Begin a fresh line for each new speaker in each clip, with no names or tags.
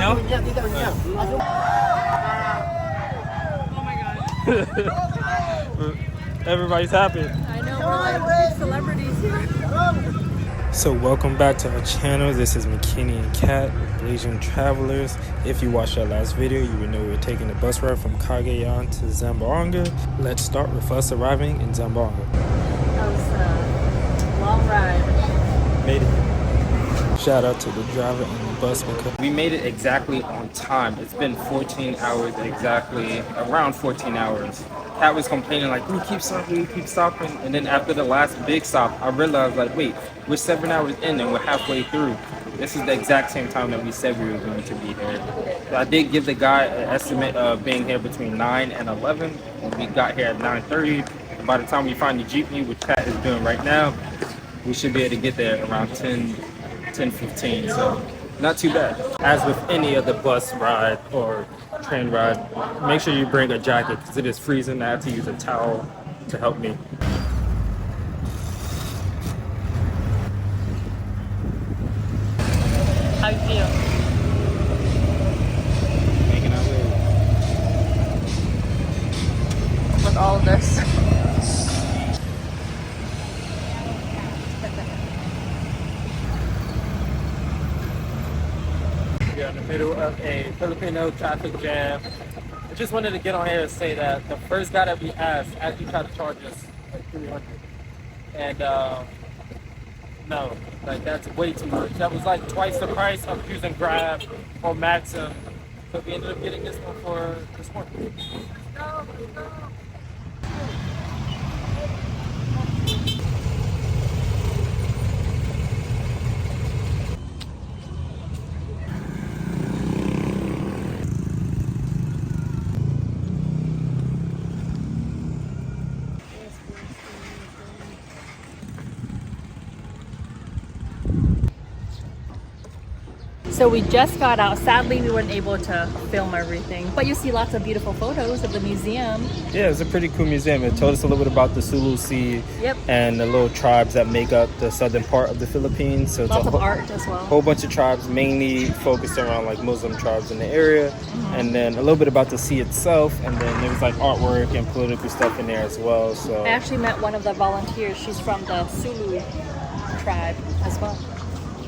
Filipino? Everybody's happy.
I know, we're like celebrities here.
So welcome back to our channel. This is McKinney and Kat, Malaysian travelers. If you watched our last video, you would know we were taking the bus ride from Cagayan to Zamboanga. Let's start with us arriving in Zamboanga.
That was a long ride.
Made it. Shout out to the driver and the bus because we made it exactly on time. It's been 14 hours exactly, around 14 hours. Kat was complaining like, we keep stopping. And then after the last big stop, I realized like, wait, we're 7 hours in and we're halfway through. This is the exact same time that we said we were going to be here. So I did give the guy an estimate of being here between 9 and 11. And we got here at 9:30. And by the time we find the jeepney, which Kat is doing right now, we should be able to get there around 10:15. So not too bad. As with any other bus ride or train ride, make sure you bring a jacket because it is freezing. I had to use a towel to help me.
How you feel?
Making our way.
With all of this.
We're in the middle of a Filipino traffic jam. I just wanted to get on here and say that the first guy that we asked actually tried to charge us like 300. And no, like that's way too much. That was like twice the price of using Grab or Maxim. So we ended up getting this one for this one.
So we just got out. Sadly, we weren't able to film everything, but you see lots of beautiful photos of the museum.
Yeah, it's a pretty cool museum. It told us a little bit about the Sulu Sea.
Yep.
And the little tribes that make up the southern part of the Philippines. So it's
Lots
a
of art as well.
whole bunch of tribes, mainly focused around like Muslim tribes in the area. And then a little bit about the sea itself. And then there was like artwork and political stuff in there as well. So
I actually met one of the volunteers. She's from the Sulu tribe as well.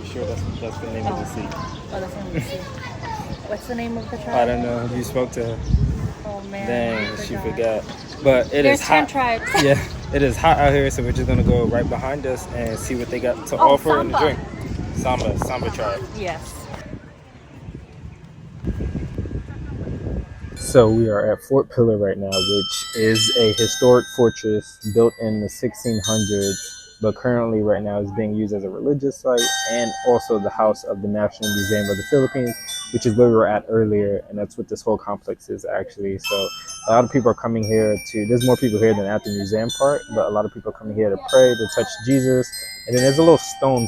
you sure that's the name of the sea?
Oh, that's the name of the sea. What's the name of the tribe?
I don't know. You spoke to her.
Oh man.
Dang, she forgot. But it
There's
is
10
hot.
tribes.
Yeah, it is hot out here, so we're just gonna go right behind us and see what they got to offer in the drink. Samba tribe.
Yes.
So we are at Fort Pillar right now, which is a historic fortress built in the 1600s, but currently right now is being used as a religious site and also the house of the National Museum of the Philippines, which is where we were at earlier, and that's what this whole complex is actually. So a lot of people are coming here there's more people here than at the museum part, but a lot of people are coming here to pray, to touch Jesus. And then there's a little stone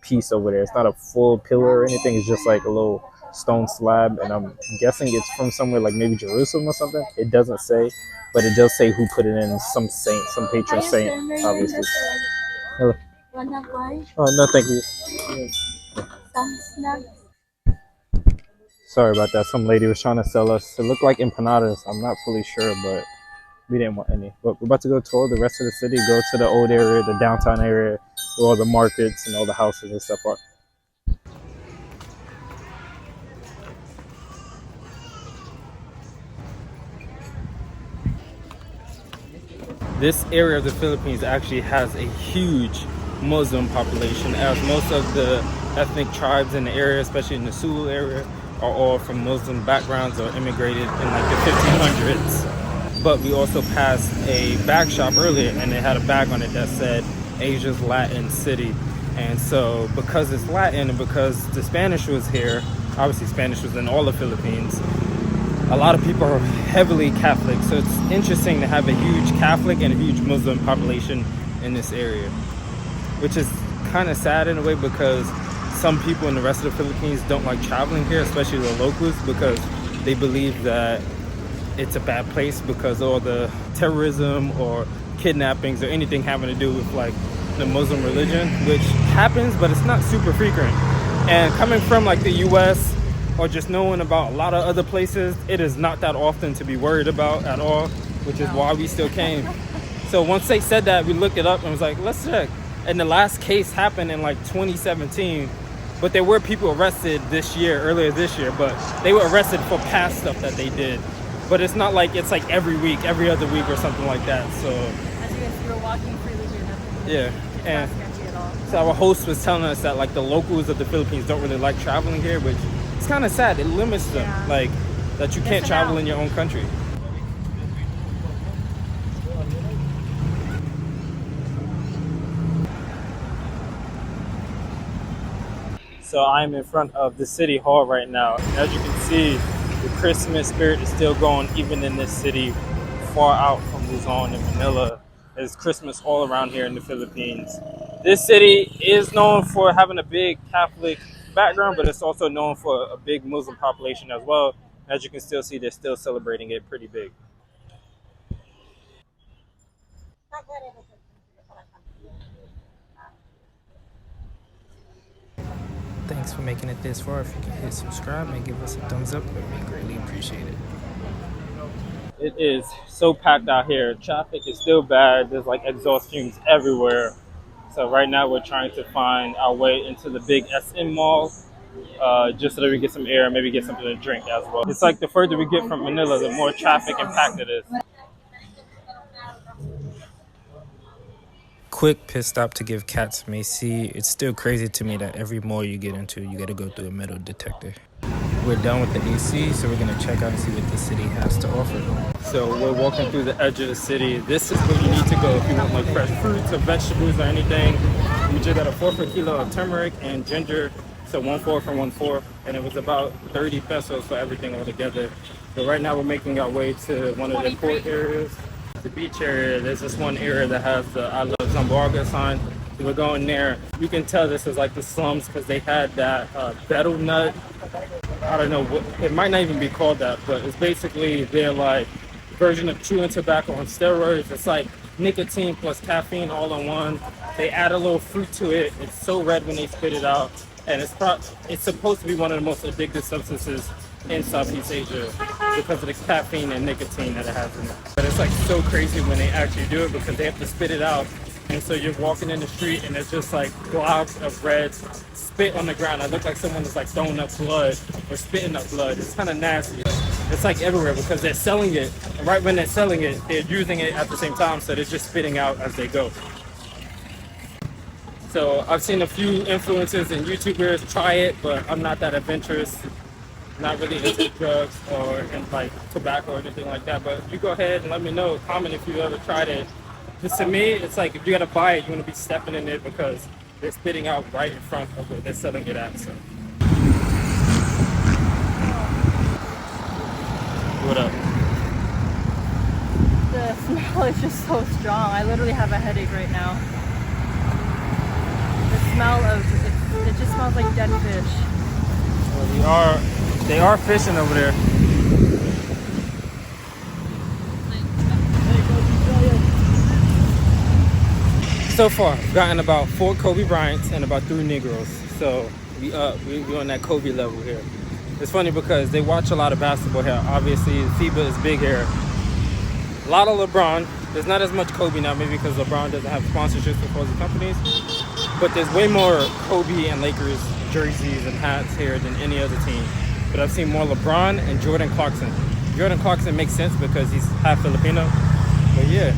piece over there. It's not a full pillar or anything, it's just like a little stone slab, and I'm guessing it's from somewhere like maybe Jerusalem or something. It doesn't say, but it does say who put it in. Some saint, some patron saint, obviously. Hello. Oh no, thank you. Sorry about that. Some lady was trying to sell us, it looked like empanadas. I'm not fully sure, but we didn't want any. But we're about to go tour the rest of the city, go to the old area, the downtown area, where all the markets and all the houses and stuff are. This area of the Philippines actually has a huge Muslim population, as most of the ethnic tribes in the area, especially in the Sulu area, are all from Muslim backgrounds or immigrated in like the 1500s. But we also passed a bag shop earlier, and it had a bag on it that said Asia's Latin City. And so because it's Latin and because the Spanish was here, obviously Spanish was in all the Philippines, a lot of people are heavily Catholic. So it's interesting to have a huge Catholic and a huge Muslim population in this area, which is kind of sad in a way because some people in the rest of the Philippines don't like traveling here, especially the locals, because they believe that it's a bad place because of all the terrorism or kidnappings or anything having to do with like the Muslim religion, which happens, but it's not super frequent. And coming from like the US, or just knowing about a lot of other places, it is not that often to be worried about at all, which is why we still came. So once they said that, we looked it up and was like, let's check. And the last case happened in like 2017, but there were people arrested earlier this year, but they were arrested for past stuff that they did. But it's not like it's like every week, every other week or something like that. So
As you guys were walking freely here, nothing.
yeah,
It's
and
not sketchy at all.
so our host was telling us that like the locals of the Philippines don't really like traveling here, which it's kind of sad. It limits them,
Yeah.
like that you can't
Missing
travel
out.
in your own country. So I'm in front of the city hall right now. As you can see, the Christmas spirit is still going even in this city far out from Luzon and Manila. There's Christmas all around here in the Philippines. This city is known for having a big Catholic background, but it's also known for a big Muslim population as well. As you can still see, they're still celebrating it pretty big. Thanks for making it this far. If you can hit subscribe and give us a thumbs up, it would be greatly appreciated. It is so packed out here. Traffic is still bad. There's like exhaust fumes everywhere. So right now we're trying to find our way into the big SM mall, just so that we get some air and maybe get something to drink as well. It's like the further we get from Manila, the more traffic and packed it is. Quick pit stop to give cats some AC. It's still crazy to me that every mall you get into, you gotta go through a metal detector. We're done with the AC, so we're gonna check out and see what the city has to offer. So we're walking through the edge of the city. This is where you need to go if you want like fresh fruits or vegetables or anything. We just got a 4 per kilo of turmeric and ginger. So 1/4 for 1/4, and it was about 30 pesos for everything all together. So right now we're making our way to one of the port areas. The beach area, there's this one area that has the I Love Zamboanga sign. So we're going there. You can tell this is like the slums because they had that betel nut. I don't know what it might not even be called that, but it's basically their like version of chewing tobacco on steroids. It's like nicotine plus caffeine all in one. They add a little fruit to it. It's so red when they spit it out, and it's supposed to be one of the most addictive substances in Southeast Asia because of the caffeine and nicotine that it has in it. But it's like so crazy when they actually do it because they have to spit it out. And so you're walking in the street and it's just like globs of red spit on the ground. It looks like someone is like throwing up blood or spitting up blood. It's kind of nasty. It's like everywhere because they're selling it. And right when they're selling it, they're using it at the same time. So they're just spitting out as they go. So I've seen a few influencers and YouTubers try it, but I'm not that adventurous. Not really into drugs or like tobacco or anything like that, but you go ahead and let me know, comment if you ever tried it. Just to me, it's like if you gotta buy it, you wanna be stepping in it because they're spitting out right in front of where they're selling it at. So, what up?
The smell is just so strong. I literally have a headache right now. The smell of it just smells like dead fish.
Well, they are fishing over there. So far, I've gotten about 4 Kobe Bryants and about 3 Negroes. So we on that Kobe level here. It's funny because they watch a lot of basketball here. Obviously, FIBA is big here. A lot of LeBron. There's not as much Kobe now, maybe because LeBron doesn't have sponsorships for other companies. But there's way more Kobe and Lakers jerseys and hats here than any other team. But I've seen more LeBron and Jordan Clarkson. Jordan Clarkson makes sense because he's half Filipino. But yeah.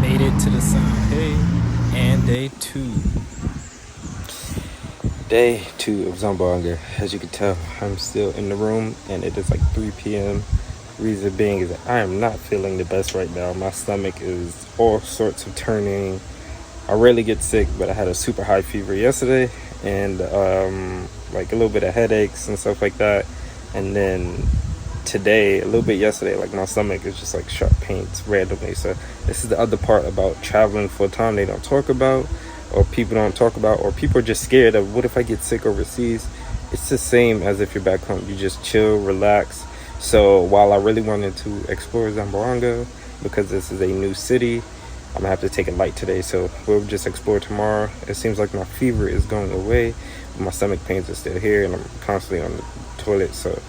Made it to the sun. Day and day 2. Day 2 of Zamboanga. As you can tell, I'm still in the room and it is like 3 p.m. Reason being is that I am not feeling the best right now. My stomach is all sorts of turning. I rarely get sick, but I had a super high fever yesterday and like a little bit of headaches and stuff like that. And then today, a little bit yesterday, like my stomach is just like sharp pains randomly. So this is the other part about traveling full time they don't talk about, or people don't talk about, or people are just scared of what if I get sick overseas. It's the same as if you're back home. You just chill, relax. So while I really wanted to explore Zamboanga because this is a new city, I'm gonna have to take it light today, so we'll just explore tomorrow. It seems like my fever is going away, but my stomach pains are still here, and I'm constantly on the toilet, so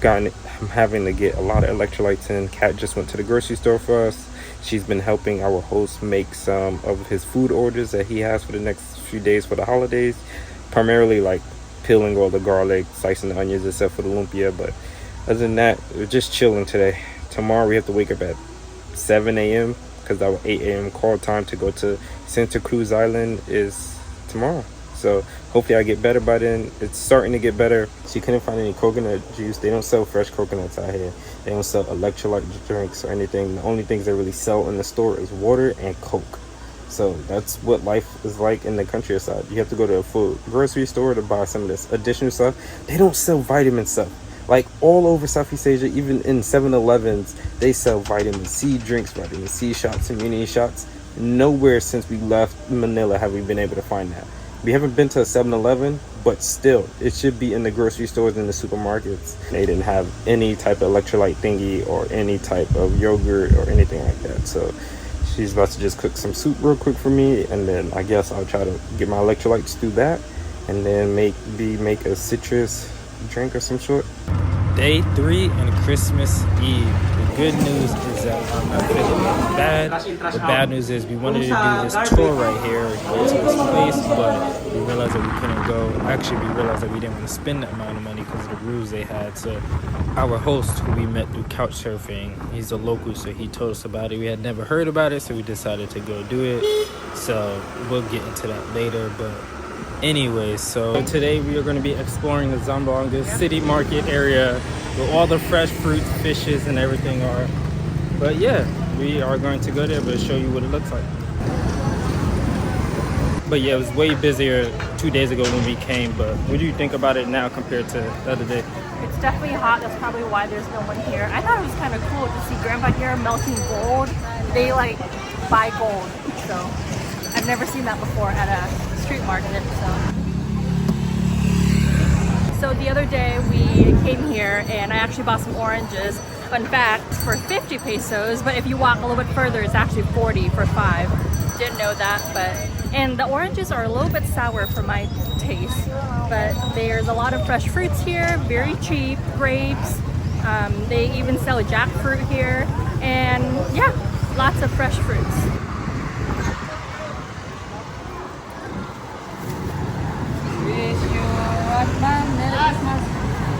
I'm having to get a lot of electrolytes in. Kat just went to the grocery store for us. She's been helping our host make some of his food orders that he has for the next few days for the holidays, primarily like peeling all the garlic, slicing the onions, except for the lumpia. But other than that, we're just chilling today. Tomorrow we have to wake up at 7 a.m. because our 8 a.m. call time to go to Santa Cruz Island is tomorrow. So hopefully I get better by then. It's starting to get better. She couldn't find any coconut juice. They don't sell fresh coconuts out here. They don't sell electrolyte drinks or anything. The only things they really sell in the store is water and Coke. So that's what life is like in the countryside. You have to go to a full grocery store to buy some of this additional stuff. They don't sell vitamin stuff. Like all over Southeast Asia, even in 7-Elevens, they sell vitamin C drinks, vitamin C shots, immunity shots. Nowhere since we left Manila have we been able to find that. We haven't been to a 7-Eleven, but still, it should be in the grocery stores and the supermarkets. They didn't have any type of electrolyte thingy or any type of yogurt or anything like that. So she's about to just cook some soup real quick for me, and then I guess I'll try to get my electrolytes through that, and then make a citrus drink of some sort. Day 3 and Christmas Eve. The good news is that I'm not feeling bad. The bad news is we wanted to do this tour right here, go to this place, but we realized that we couldn't go. Actually, we realized that we didn't want to spend that amount of money because of the rules they had. So our host, who we met through couch surfing, he's a local, so he told us about it. We had never heard about it, so we decided to go do it. So we'll get into that later, but anyway, so today we are going to be exploring the Zamboanga city market area where all the fresh fruits, fishes, and everything are. But yeah, we are going to go there, but show you what it looks like. But yeah, it was way busier 2 days ago when we came. But what do you think about it now compared to the other day?
It's definitely hot. That's probably why there's no one here. I thought it was kind of cool to see Grandpa here melting gold. They like buy gold, so I've never seen that before at a street market. So the other day we came here and I actually bought some oranges. Fun fact, for 50 pesos, but if you walk a little bit further, it's actually 40 for 5. Didn't know that, and the oranges are a little bit sour for my taste, but there's a lot of fresh fruits here, very cheap, grapes. They even sell jackfruit here, and yeah, lots of fresh fruits.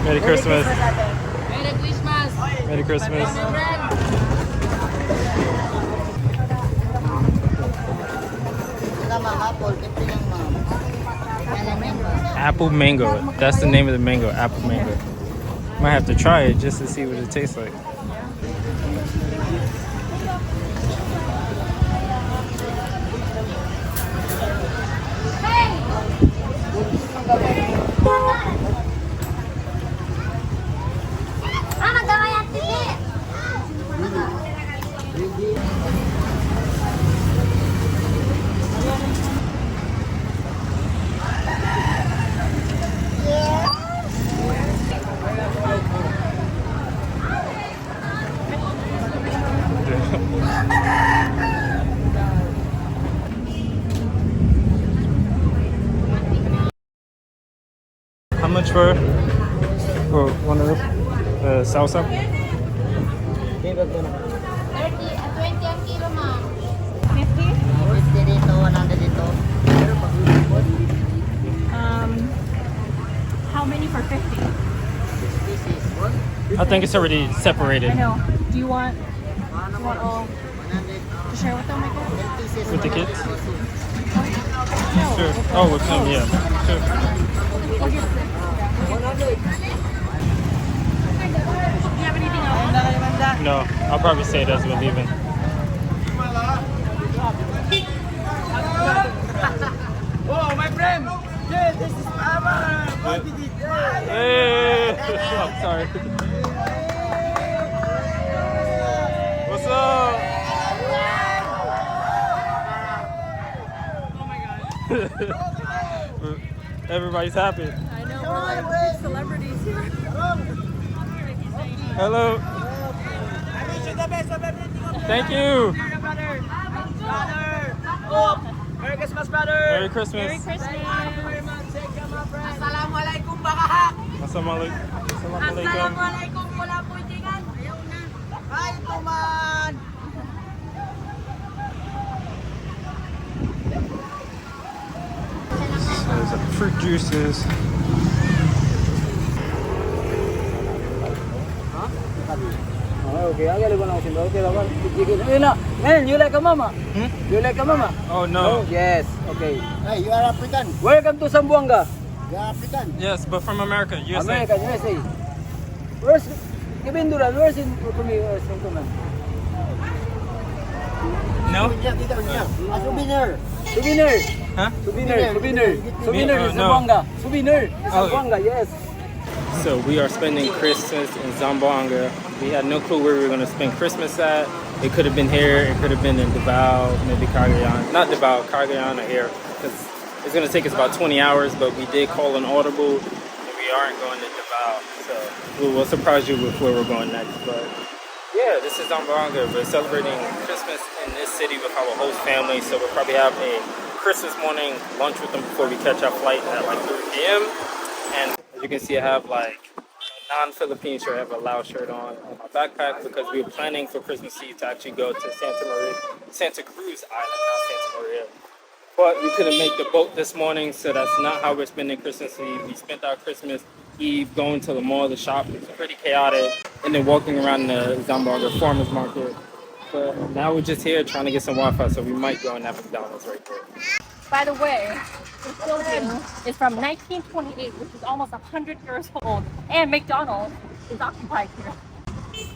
Merry Christmas.
Merry Christmas.
Merry Christmas. Apple mango. That's the name of the mango. Apple mango. Might have to try it just to see what it tastes like. How much for one of those? Salsa?
30, 20 ang kilo, ma'am.
50?
50 dito, 100 dito.
How many for 50?
6 pieces.
I think it's already separated.
I know. Do you want all
100.
to share with them, I guess?
10 pieces.
With the kids?
No.
Sure. Oh, with them, yeah. Sure.
We'll get this. Do you have anything else?
No, I'll probably say it as we're leaving.
Oh, my friend! Yeah, this is our
Hey! I'm sorry. What's up? Oh my god. Everybody's happy.
I know, we're like celebrities here.
Hello.
I wish you the best of everything.
Thank you.
Brother. Brother! Oh, Merry Christmas, brother!
Merry Christmas.
Merry Christmas.
Thank you very much. Take care, my friend.
Assalamualaikum bakahak.
Assalamualaikum. Assalamualaikum.
Assalamualaikum wala po tingan. Ayaw na. Hi, Tuman.
So there's fruit juices.
Okay, I'm gonna go now. Okay, man, you like a mama? You like a mama?
Oh no.
Yes. Okay.
Hey, you are African.
Welcome to Zamboanga,
You are African.
Yes, but from America, USA.
America, USA. Where's Kevin Durant? Where's in for me? Where's in Durant?
No?
Yeah, dito niya. A souvenir.
Souvenir.
Huh?
Souvenir. Souvenir. Souvenir
Oh,
in
no.
Zamboanga. Souvenir in
Oh.
Zamboanga. Yes.
So we are spending Christmas in Zamboanga. We had no clue where we were going to spend Christmas at. It could have been here. It could have been in Davao, maybe Cagayan. Not Davao, Cagayan or here. Because it's going to take us about 20 hours, but we did call an audible. And we aren't going to Davao. So we'll surprise you with where we're going next. But yeah, this is Zamboanga. We're celebrating Christmas in this city with our host family. So we'll probably have a Christmas morning lunch with them before we catch our flight at like 3 p.m. And as you can see, I have like a non-Philippine shirt. I have a Lao shirt on my backpack because we were planning for Christmas Eve to actually go to Santa Cruz Island, not Santa Maria. But we couldn't make the boat this morning, so that's not how we're spending Christmas Eve. We spent our Christmas Eve going to the mall to shop. It's pretty chaotic. And then walking around the Zamboanga farmers market. But now we're just here trying to get some Wi-Fi, so we might go and have McDonald's right there.
By the way, this building is from 1928, which is almost 100 years old, and McDonald's is occupied here.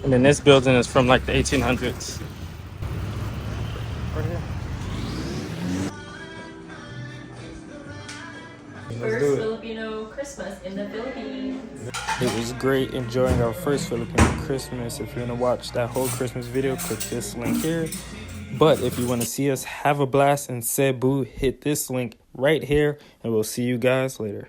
And then this building is from like the 1800s. Right here.
First Filipino Christmas in the Philippines.
It was great enjoying our first Filipino Christmas. If you want to watch that whole Christmas video, click this link here. But if you want to see us have a blast in Cebu, hit this link right here, and we'll see you guys later.